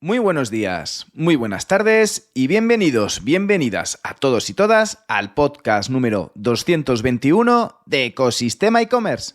Muy buenos días, muy buenas tardes y bienvenidas a todos y todas al podcast número 221 de Ecosistema e-commerce.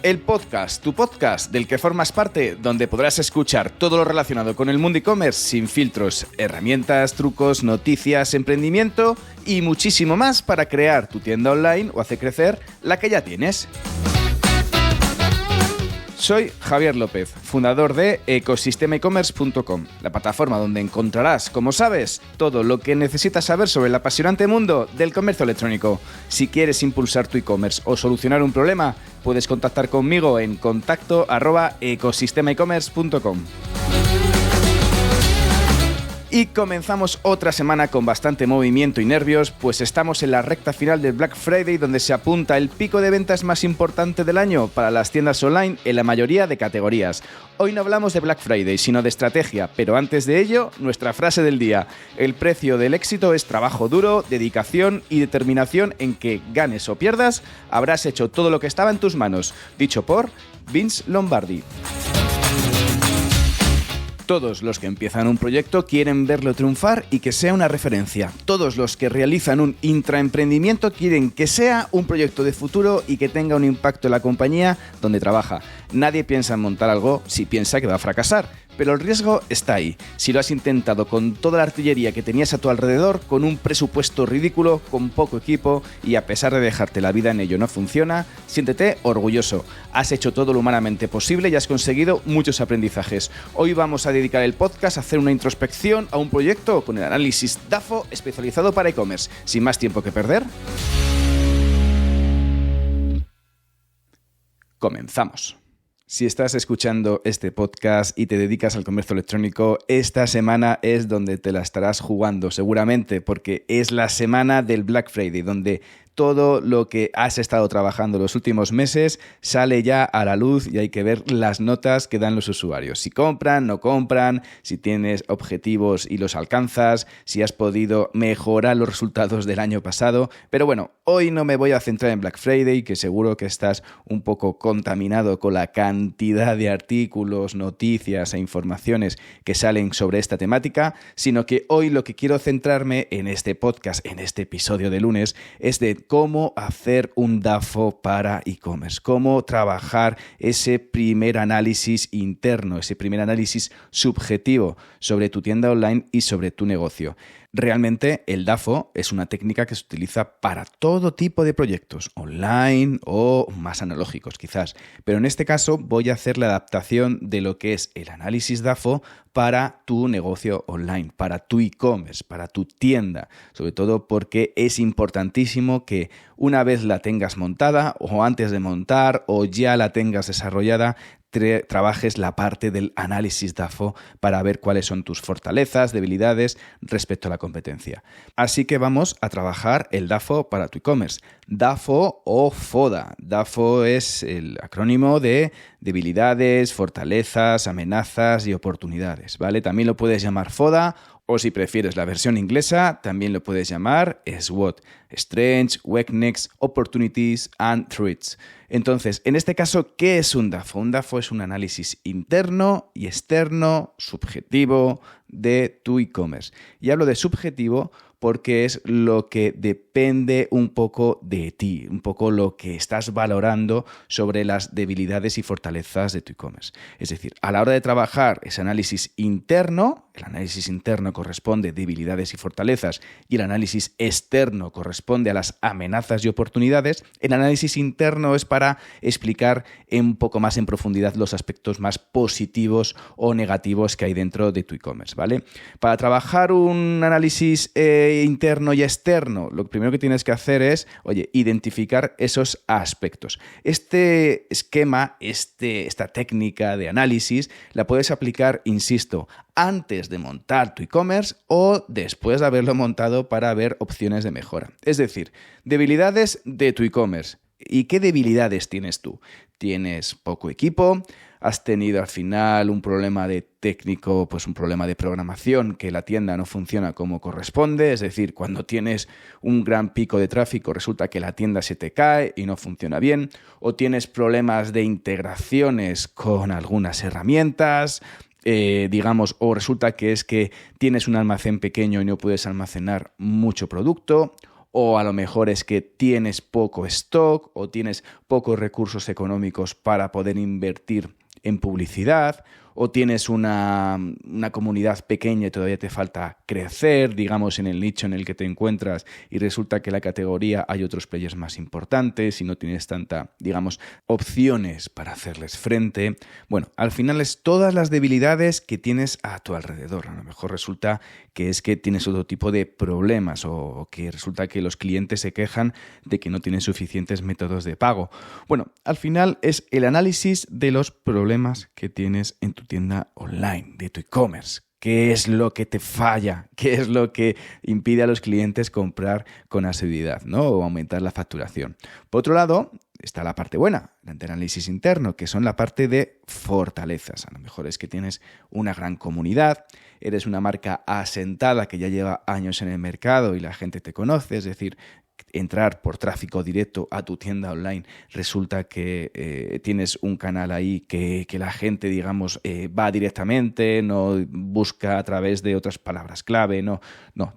El podcast, tu podcast del que formas parte, donde podrás escuchar todo lo relacionado con el mundo e-commerce sin filtros, herramientas, trucos, noticias, emprendimiento y muchísimo más para crear tu tienda online o hacer crecer la que ya tienes. Soy Javier López, fundador de ecosistemaecommerce.com, la plataforma donde encontrarás, como sabes, todo lo que necesitas saber sobre el apasionante mundo del comercio electrónico. Si quieres impulsar tu e-commerce o solucionar un problema, puedes contactar conmigo en contacto@ecosistemaecommerce.com. Y comenzamos otra semana con bastante movimiento y nervios, pues estamos en la recta final del Black Friday, donde se apunta el pico de ventas más importante del año para las tiendas online en la mayoría de categorías. Hoy no hablamos de Black Friday, sino de estrategia, pero antes de ello, nuestra frase del día. El precio del éxito es trabajo duro, dedicación y determinación en que, ganes o pierdas, habrás hecho todo lo que estaba en tus manos. Dicho por Vince Lombardi. Todos los que empiezan un proyecto quieren verlo triunfar y que sea una referencia. Todos los que realizan un intraemprendimiento quieren que sea un proyecto de futuro y que tenga un impacto en la compañía donde trabaja. Nadie piensa en montar algo si piensa que va a fracasar, pero el riesgo está ahí. Si lo has intentado con toda la artillería que tenías a tu alrededor, con un presupuesto ridículo, con poco equipo y a pesar de dejarte la vida en ello no funciona, siéntete orgulloso. Has hecho todo lo humanamente posible y has conseguido muchos aprendizajes. Hoy vamos a dedicar el podcast a hacer una introspección a un proyecto con el análisis DAFO especializado para e-commerce. Sin más tiempo que perder, comenzamos. Si estás escuchando este podcast y te dedicas al comercio electrónico, esta semana es donde te la estarás jugando seguramente, porque es la semana del Black Friday, donde todo lo que has estado trabajando los últimos meses sale ya a la luz y hay que ver las notas que dan los usuarios. Si compran, no compran, si tienes objetivos y los alcanzas, si has podido mejorar los resultados del año pasado. Pero bueno, hoy no me voy a centrar en Black Friday, que seguro que estás un poco contaminado con la cantidad de artículos, noticias e informaciones que salen sobre esta temática, sino que hoy lo que quiero centrarme en este podcast, en este episodio de lunes, es de cómo hacer un DAFO para e-commerce, cómo trabajar ese primer análisis interno, ese primer análisis subjetivo sobre tu tienda online y sobre tu negocio. Realmente el DAFO es una técnica que se utiliza para todo tipo de proyectos, online o más analógicos quizás, pero en este caso voy a hacer la adaptación de lo que es el análisis DAFO para tu negocio online, para tu e-commerce, para tu tienda, sobre todo porque es importantísimo que una vez la tengas montada o antes de montar o ya la tengas desarrollada, trabajes la parte del análisis DAFO para ver cuáles son tus fortalezas, debilidades respecto a la competencia. Así que vamos a trabajar el DAFO para tu e-commerce. DAFO o FODA. DAFO es el acrónimo de debilidades, fortalezas, amenazas y oportunidades, ¿vale? También lo puedes llamar FODA o si prefieres la versión inglesa, también lo puedes llamar SWOT, Strengths, Weaknesses, Opportunities and Threats. Entonces, en este caso, ¿qué es un DAFO? Un DAFO es un análisis interno y externo, subjetivo, de tu e-commerce. Y hablo de subjetivo porque es lo que depende un poco de ti, un poco lo que estás valorando sobre las debilidades y fortalezas de tu e-commerce. Es decir, a la hora de trabajar ese análisis interno, el análisis interno corresponde a debilidades y fortalezas y el análisis externo corresponde a las amenazas y oportunidades, el análisis interno es para explicar un poco más en profundidad los aspectos más positivos o negativos que hay dentro de tu e-commerce, ¿vale? Para trabajar un análisis interno y externo, lo primero que tienes que hacer es, identificar esos aspectos. Este esquema, esta técnica de análisis, la puedes aplicar, insisto, antes de montar tu e-commerce o después de haberlo montado para ver opciones de mejora. Es decir, debilidades de tu e-commerce. ¿Y qué debilidades tienes tú? ¿Tienes poco equipo? has tenido al final un problema de técnico, pues un problema de programación, que la tienda no funciona como corresponde, es decir, cuando tienes un gran pico de tráfico resulta que la tienda se te cae y no funciona bien, o tienes problemas de integraciones con algunas herramientas, digamos, o resulta que es que tienes un almacén pequeño y no puedes almacenar mucho producto, o a lo mejor es que tienes poco stock o tienes pocos recursos económicos para poder invertir en publicidad, o tienes una comunidad pequeña y todavía te falta crecer, digamos, en el nicho en el que te encuentras y resulta que en la categoría hay otros players más importantes y no tienes tanta, digamos, opciones para hacerles frente. Bueno, al final es todas las debilidades que tienes a tu alrededor. A lo mejor resulta que es que tienes otro tipo de problemas o que resulta que los clientes se quejan de que no tienen suficientes métodos de pago. Bueno, al final es el análisis de los problemas que tienes en tu tienda online, de tu e-commerce. ¿Qué es lo que te falla? ¿Qué es lo que impide a los clientes comprar con asiduidad, ¿no? O aumentar la facturación? Por otro lado, está la parte buena, el análisis interno, que son la parte de fortalezas. A lo mejor es que tienes una gran comunidad, eres una marca asentada que ya lleva años en el mercado y la gente te conoce, es decir, entrar por tráfico directo a tu tienda online, resulta que tienes un canal ahí que la gente, digamos, va directamente, no busca a través de otras palabras clave, no,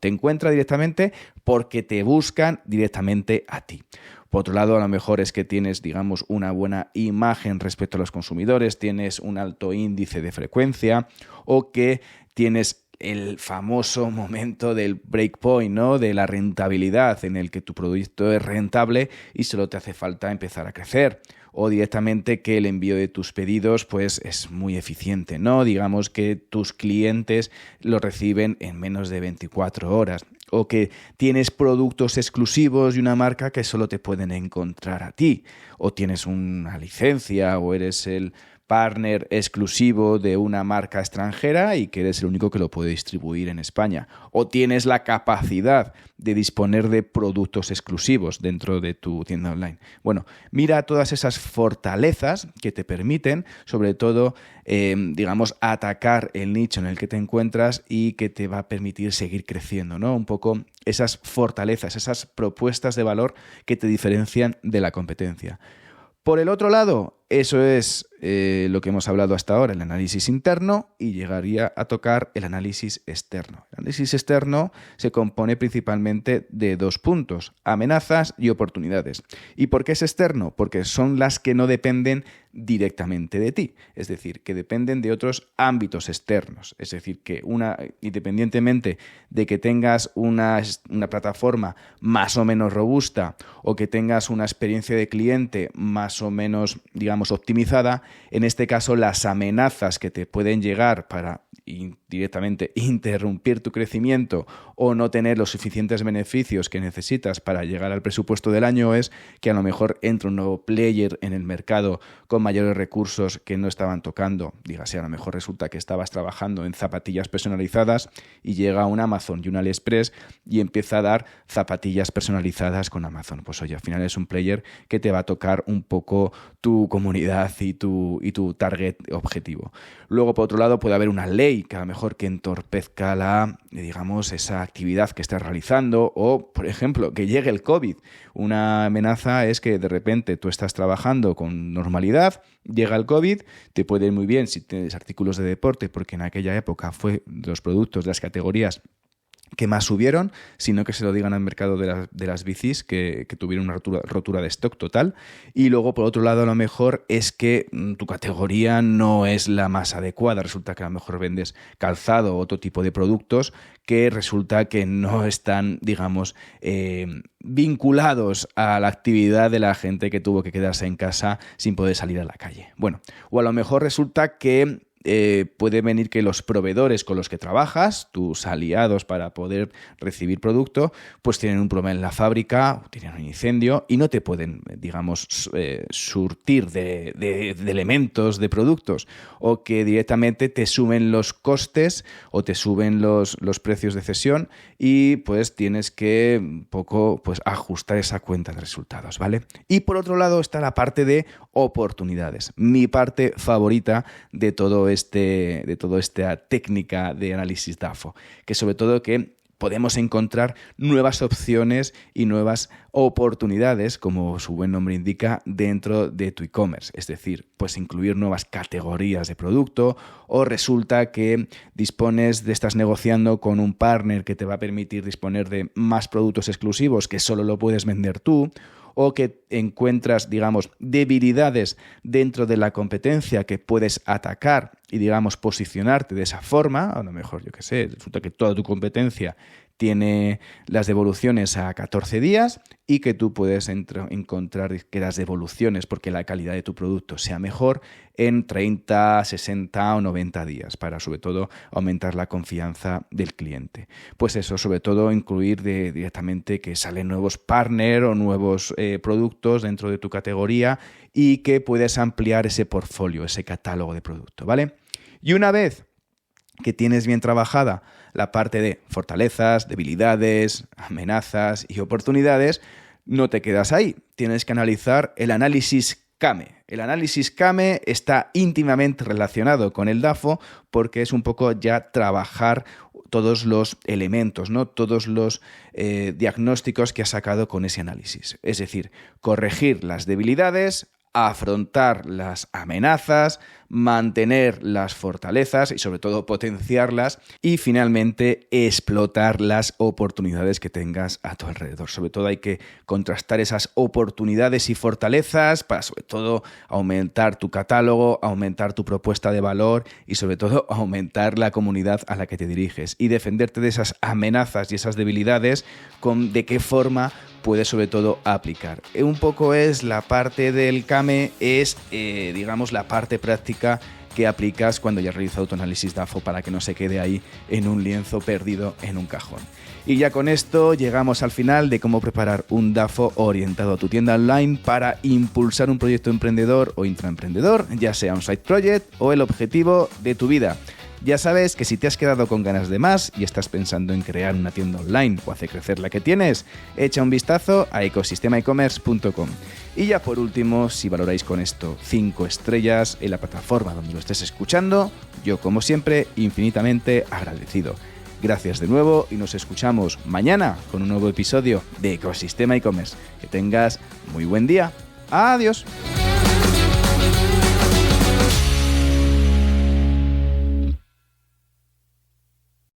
te encuentra directamente porque te buscan directamente a ti. Por otro lado, a lo mejor es que tienes, digamos, una buena imagen respecto a los consumidores, tienes un alto índice de frecuencia o que tienes el famoso momento del breakpoint, ¿no? De la rentabilidad en el que tu producto es rentable y solo te hace falta empezar a crecer. O directamente que el envío de tus pedidos pues es muy eficiente, ¿no? Digamos que tus clientes lo reciben en menos de 24 horas. O que tienes productos exclusivos de una marca que solo te pueden encontrar a ti. O tienes una licencia o eres el partner exclusivo de una marca extranjera y que eres el único que lo puede distribuir en España. O tienes la capacidad de disponer de productos exclusivos dentro de tu tienda online. Bueno, mira todas esas fortalezas que te permiten, sobre todo, digamos, atacar el nicho en el que te encuentras y que te va a permitir seguir creciendo, ¿no? Un poco esas fortalezas, esas propuestas de valor que te diferencian de la competencia. Por el otro lado, eso es lo que hemos hablado hasta ahora, el análisis interno, y llegaría a tocar el análisis externo. El análisis externo se compone principalmente de dos puntos, amenazas y oportunidades. ¿Y por qué es externo? Porque son las que no dependen directamente de ti, es decir, que dependen de otros ámbitos externos. Es decir, que independientemente de que tengas una plataforma más o menos robusta o que tengas una experiencia de cliente más o menos, digamos, optimizada, en este caso las amenazas que te pueden llegar para directamente interrumpir tu crecimiento o no tener los suficientes beneficios que necesitas para llegar al presupuesto del año es que a lo mejor entra un nuevo player en el mercado con mayores recursos que no estaban tocando. Dígase, a lo mejor resulta que estabas trabajando en zapatillas personalizadas y llega un Amazon y un AliExpress y empieza a dar zapatillas personalizadas con Amazon. Pues oye, al final es un player que te va a tocar un poco tu comunidad y tu target objetivo. Luego, por otro lado, puede haber una ley que a lo mejor que entorpezca esa actividad que estás realizando o, por ejemplo, que llegue el COVID. Una amenaza es que de repente tú estás trabajando con normalidad, llega el COVID, te puede ir muy bien si tienes artículos de deporte, porque en aquella época fue de los productos de las categorías que más subieron, sino que se lo digan al mercado de las bicis que tuvieron una rotura de stock total. Y luego, por otro lado, a lo mejor es que tu categoría no es la más adecuada. Resulta que a lo mejor vendes calzado o otro tipo de productos que resulta que no están, digamos, vinculados a la actividad de la gente que tuvo que quedarse en casa sin poder salir a la calle. Bueno, o a lo mejor resulta que puede venir que los proveedores con los que trabajas, tus aliados para poder recibir producto, pues tienen un problema en la fábrica, tienen un incendio y no te pueden, digamos, surtir de elementos, de productos, o que directamente te suben los costes o te suben los precios de cesión y pues tienes que un poco pues ajustar esa cuenta de resultados, ¿vale? Y por otro lado está la parte de oportunidades, mi parte favorita de toda esta técnica de análisis DAFO, que sobre todo que podemos encontrar nuevas opciones y nuevas oportunidades, como su buen nombre indica, dentro de tu e-commerce. Es decir, pues incluir nuevas categorías de producto, o resulta que estás negociando con un partner que te va a permitir disponer de más productos exclusivos que solo lo puedes vender tú, o que encuentras, digamos, debilidades dentro de la competencia que puedes atacar y, digamos, posicionarte de esa forma. A lo mejor, yo qué sé, resulta que toda tu competencia tiene las devoluciones a 14 días y que tú puedes encontrar que las devoluciones, porque la calidad de tu producto sea mejor, en 30, 60 o 90 días, para sobre todo aumentar la confianza del cliente. Pues eso, sobre todo incluir directamente que salen nuevos partners o nuevos productos dentro de tu categoría y que puedes ampliar ese portfolio, ese catálogo de producto, ¿vale? Y una vez que tienes bien trabajada la parte de fortalezas, debilidades, amenazas y oportunidades, no te quedas ahí. Tienes que analizar el análisis CAME. El análisis CAME está íntimamente relacionado con el DAFO porque es un poco ya trabajar todos los elementos, ¿no? Todos los diagnósticos que has sacado con ese análisis. Es decir, corregir las debilidades, afrontar las amenazas, mantener las fortalezas y sobre todo potenciarlas y finalmente explotar las oportunidades que tengas a tu alrededor. Sobre todo hay que contrastar esas oportunidades y fortalezas para sobre todo aumentar tu catálogo, aumentar tu propuesta de valor y sobre todo aumentar la comunidad a la que te diriges y defenderte de esas amenazas y esas debilidades de qué forma puedes sobre todo aplicar. Un poco es la parte del CAME, es digamos la parte práctica que aplicas cuando ya has realizado tu análisis DAFO para que no se quede ahí en un lienzo perdido en un cajón. Y ya con esto llegamos al final de cómo preparar un DAFO orientado a tu tienda online para impulsar un proyecto emprendedor o intraemprendedor, ya sea un side project o el objetivo de tu vida. Ya sabes que si te has quedado con ganas de más y estás pensando en crear una tienda online o hacer crecer la que tienes, echa un vistazo a ecosistemaecommerce.com. Y ya por último, si valoráis con esto 5 estrellas en la plataforma donde lo estés escuchando, yo como siempre infinitamente agradecido. Gracias de nuevo y nos escuchamos mañana con un nuevo episodio de Ecosistema e-commerce. Que tengas muy buen día. Adiós.